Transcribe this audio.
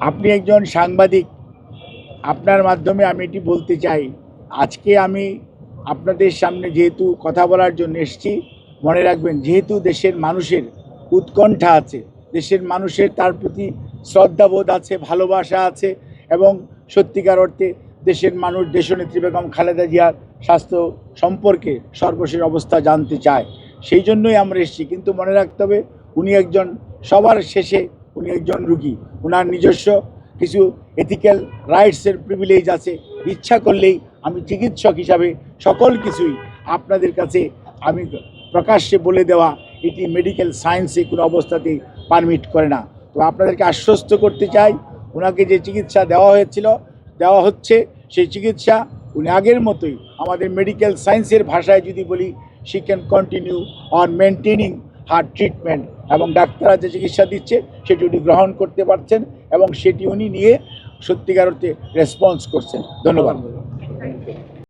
আপনি একজন সাংবাদিক, আপনার মাধ্যমে আমি এটি বলতে চাই, আজকে আমি আপনাদের সামনে যেহেতু কথা বলার জন্য এসেছি, মনে রাখবেন যেহেতু দেশের মানুষের উৎকণ্ঠা আছে, দেশের মানুষের তার প্রতি শ্রদ্ধাবোধ আছে, ভালোবাসা আছে এবং সত্যিকার অর্থে দেশের মানুষ দেশনেত্রী বেগম খালেদা জিয়ার স্বাস্থ্য সম্পর্কে সর্বশেষ অবস্থা জানতে চায়, সেই জন্যই আমরা এসেছি। কিন্তু মনে রাখতে হবে উনি একজন, সবার শেষে উনি একজন রুগী, ওনার নিজস্ব কিছু এথিক্যাল রাইটসের প্রিভিলেজ আছে। ইচ্ছা করলেই আমি চিকিৎসক হিসাবে সকল কিছুই আপনাদের কাছে আমি প্রকাশ্যে বলে দেওয়া এটি মেডিকেল সায়েন্সে কোনো অবস্থাতেই পারমিট করে না। তো আপনাদেরকে আশ্বস্ত করতে চাই, ওনাকে যে চিকিৎসা দেওয়া হচ্ছে সেই চিকিৎসা উনি আগের মতোই, আমাদের মেডিকেল সায়েন্সের ভাষায় যদি বলি, she can continue on maintaining her treatment, এবং ডাক্তাররা যে চিকিৎসা দিচ্ছে সেটি উনি গ্রহণ করতে পারছেন এবং সেটি উনি নিয়ে সত্যিকার অর্থে রেসপন্স করছেন। ধন্যবাদ।